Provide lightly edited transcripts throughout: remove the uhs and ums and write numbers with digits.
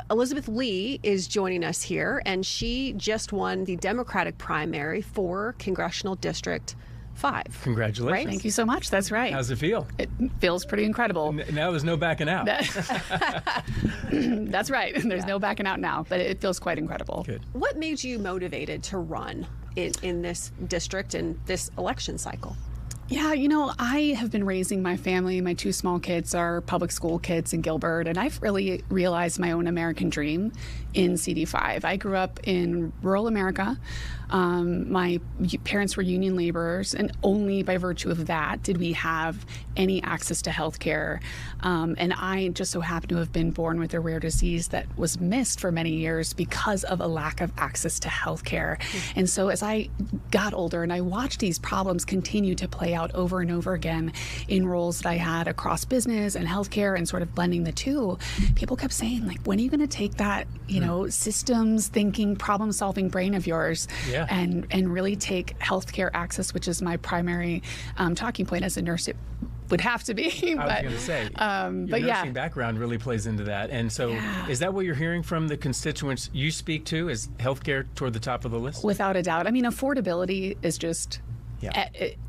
Elizabeth Lee is joining us here, and she just won the Democratic primary for Congressional District 5. Congratulations. Right? Thank you so much. That's right. How's it feel? It feels pretty incredible. Now there's no backing out. That's right. There's no backing out now, but it feels quite incredible. Good. What made you motivated to run in this district and this election cycle? Yeah, I have been raising my family. My 2 small kids are public school kids in Gilbert, and I've really realized my own American dream in CD5. I grew up in rural America. My parents were union laborers, and only by virtue of that did we have any access to health care. And I just so happened to have been born with a rare disease that was missed for many years because of a lack of access to health care. And so as I got older and I watched these problems continue to play out over and over again in roles that I had across business and healthcare and sort of blending the two, people kept saying, like, when are you going to take that, systems thinking, problem solving brain of yours and really take healthcare access, which is my primary talking point as a nurse. It would have to be. I was going to say, your nursing background really plays into that. And so is that what you're hearing from the constituents you speak to? Is healthcare toward the top of the list? Without a doubt. I mean, affordability is just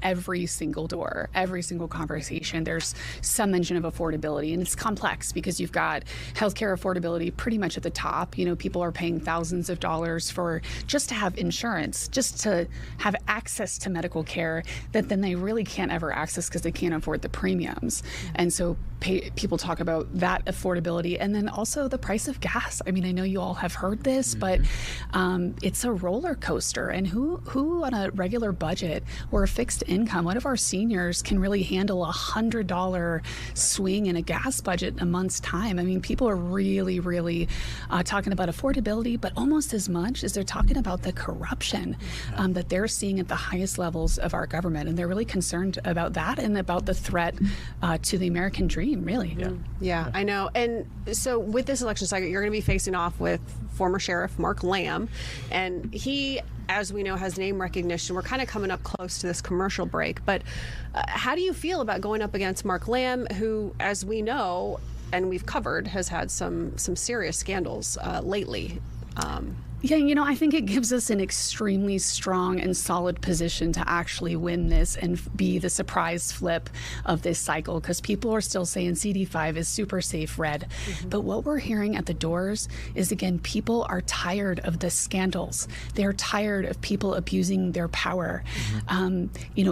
every single door, every single conversation, there's some mention of affordability, and it's complex because you've got healthcare affordability pretty much at the top. People are paying thousands of dollars for just to have insurance, just to have access to medical care that then they really can't ever access because they can't afford the premiums. And so people talk about that affordability, and then also the price of gas. I mean, I know you all have heard this, but it's a roller coaster. And who on a regular budget or a fixed income, what if our seniors can really handle $100 swing in a gas budget in a month's time? I mean, people are really, really talking about affordability, but almost as much as they're talking about the corruption that they're seeing at the highest levels of our government. And they're really concerned about that and about the threat to the American dream, really. Yeah, I know. And so with this election cycle, you're going to be facing off with former Sheriff Mark Lamb, and he, as we know, has name recognition. We're kind of coming up close to this commercial break, but how do you feel about going up against Mark Lamb, who, as we know and we've covered, has had some serious scandals lately? Yeah, I think it gives us an extremely strong and solid position to actually win this and be the surprise flip of this cycle, because people are still saying CD5 is super safe red. But what we're hearing at the doors is, again, people are tired of the scandals. They're tired of people abusing their power.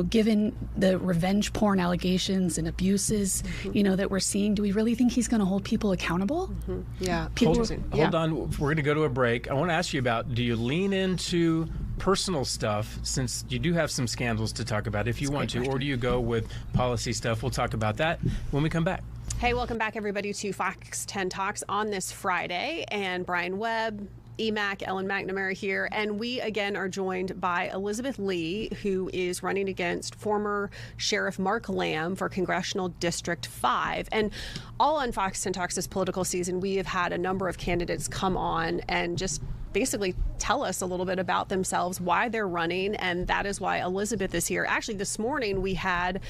Given the revenge porn allegations and abuses, that we're seeing, do we really think he's going to hold people accountable? Yeah. Hold on. We're going to go to a break. I want to ask you about, do you lean into personal stuff, since you do have some scandals to talk about if you want to, or do you go with policy stuff? We'll talk about that when we come back. Hey, welcome back, everybody, to Fox 10 Talks on this Friday. And Brian Webb, EMAC, Ellen McNamara here, and we again are joined by Elizabeth Lee, who is running against former Sheriff Mark Lamb for Congressional District 5. And all on Fox 10 Talks this political season, we have had a number of candidates come on and just basically tell us a little bit about themselves, why they're running, and that is why Elizabeth is here. Actually, this morning we had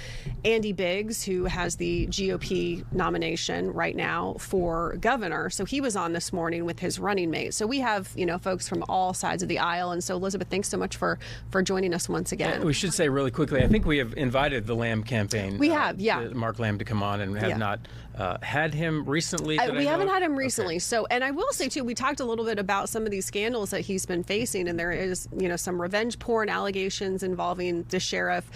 Andy Biggs, who has the GOP nomination right now for governor. So he was on this morning with his running mate. So we have, folks from all sides of the aisle. And so, Elizabeth, thanks so much for joining us once again. We should say really quickly, I think we have invited the Lamb campaign. We have, Mark Lamb to come on, and have not had him recently. We haven't had him recently. Okay. So, and I will say, too, we talked a little bit about some of these scandals that he's been facing, and there is, some revenge porn allegations involving the sheriff.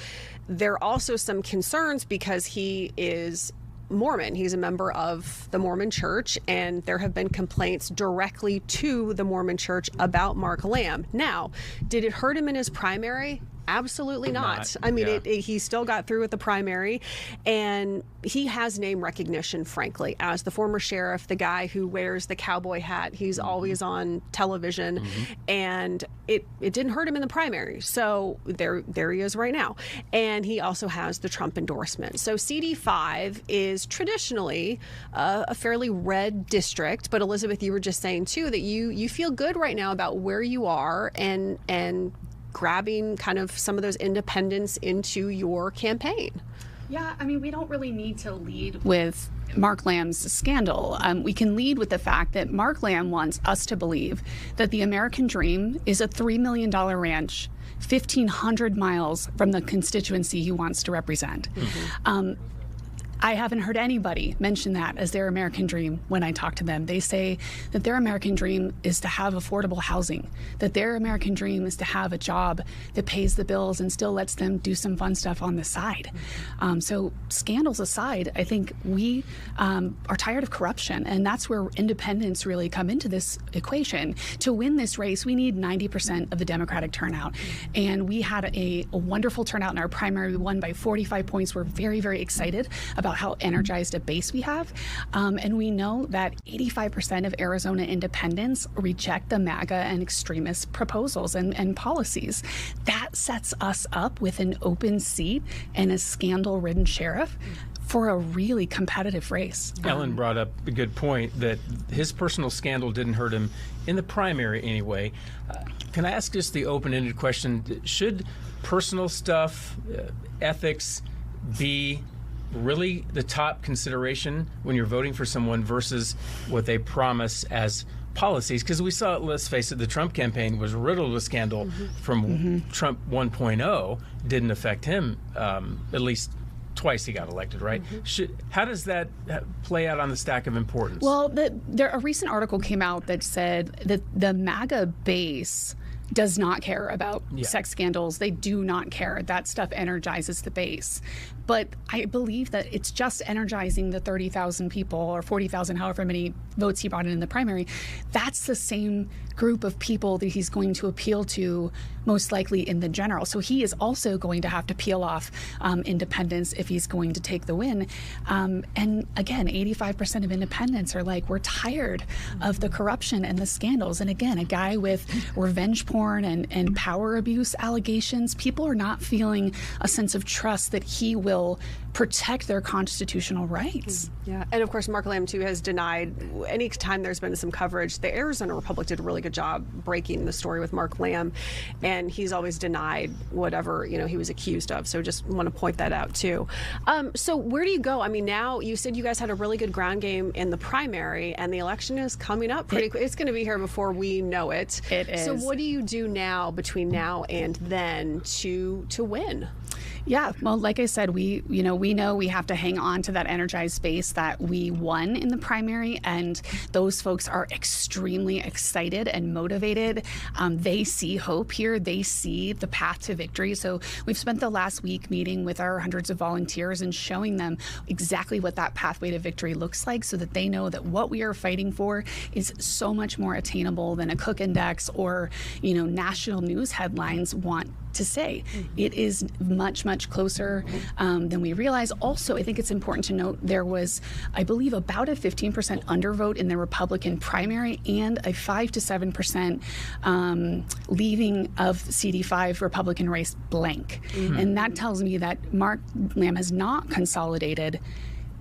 There are also some concerns because he is Mormon. He's a member of the Mormon Church, and there have been complaints directly to the Mormon Church about Mark Lamb. Now, did it hurt him in his primary? Absolutely not. I mean, he still got through with the primary, and he has name recognition, frankly, as the former sheriff, the guy who wears the cowboy hat. He's always on television, and it didn't hurt him in the primary. So there he is right now. And he also has the Trump endorsement. So CD5 is traditionally a fairly red district. But Elizabeth, you were just saying, too, that you feel good right now about where you are and grabbing kind of some of those independents into your campaign. Yeah, I mean, we don't really need to lead with Mark Lamb's scandal. We can lead with the fact that Mark Lamb wants us to believe that the American dream is a $3 million ranch 1,500 miles from the constituency he wants to represent. I haven't heard anybody mention that as their American dream when I talk to them. They say that their American dream is to have affordable housing, that their American dream is to have a job that pays the bills and still lets them do some fun stuff on the side. So scandals aside, I think we are tired of corruption, and that's where independents really come into this equation. To win this race, we need 90% of the Democratic turnout. And we had a wonderful turnout in our primary. We won by 45 points. We're very, very excited about how energized a base we have. And we know that 85% of Arizona independents reject the MAGA and extremist proposals and policies. That sets us up with an open seat and a scandal-ridden sheriff for a really competitive race. Ellen brought up a good point that his personal scandal didn't hurt him in the primary anyway. Can I ask just the open-ended question? Should personal stuff, ethics, be really the top consideration when you're voting for someone versus what they promise as policies? Because we saw, let's face it, the Trump campaign was riddled with scandal from Trump 1.0. Didn't affect him, at least twice he got elected, right? How does that play out on the stack of importance? Well, a recent article came out that said that the MAGA base does not care about sex scandals. They do not care. That stuff energizes the base. But I believe that it's just energizing the 30,000 people or 40,000, however many votes he brought in the primary. That's the same group of people that he's going to appeal to most likely in the general. So he is also going to have to peel off independents if he's going to take the win. And again, 85% of independents are like, we're tired of the corruption and the scandals. And again, a guy with revenge porn and power abuse allegations, people are not feeling a sense of trust that he will protect their constitutional rights. Yeah, and of course, Mark Lamb, too, has denied any time there's been some coverage. The Arizona Republic did a really good job breaking the story with Mark Lamb, and he's always denied whatever, he was accused of. So just want to point that out, too. So where do you go? I mean, now you said you guys had a really good ground game in the primary, and the election is coming up pretty quick. It's going to be here before we know it. It is. So what do you do now, between now and then, to win? Yeah, well, like I said, we know we have to hang on to that energized space that we won in the primary, and those folks are extremely excited and motivated. They see hope here. They see the path to victory. So we've spent the last week meeting with our hundreds of volunteers and showing them exactly what that pathway to victory looks like, so that they know that what we are fighting for is so much more attainable than a Cook Index or, national news headlines want to say. It is much, much closer than we realize. Also, I think it's important to note there was, I believe, about a 15% undervote in the Republican primary and a 5 to 7% leaving of CD5 Republican race blank. And that tells me that Mark Lamb has not consolidated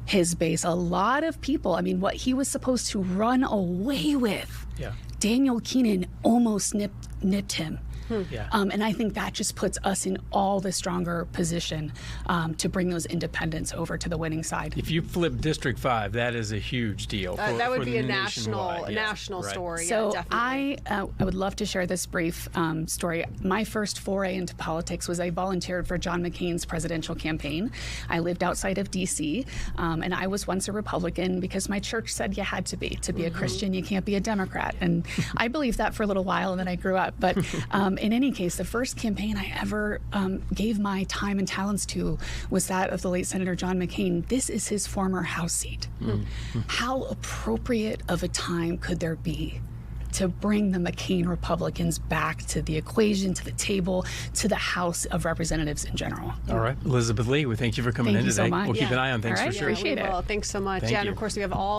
his base. A lot of people, what he was supposed to run away with, Daniel Keenan almost nipped him. And I think that just puts us in all the stronger position to bring those independents over to the winning side. If you flip District 5, that is a huge deal. That would be a nationwide. national Right. story. So definitely. I would love to share this brief story. My first foray into politics was I volunteered for John McCain's presidential campaign. I lived outside of D.C., and I was once a Republican because my church said you had to be. To be a Christian, you can't be a Democrat. And I believed that for a little while, and then I grew up. But in any case, the first campaign I ever gave my time and talents to was that of the late Senator John McCain. This is his former House seat. How appropriate of a time could there be to bring the McCain Republicans back to the equation, to the table, to the House of Representatives in general? All right. Elizabeth Lee, we thank you for coming in today. Thank you so much. We'll keep an eye on things All right, for sure. appreciate we it. will. Thanks so much. Thank And you. of course, we have all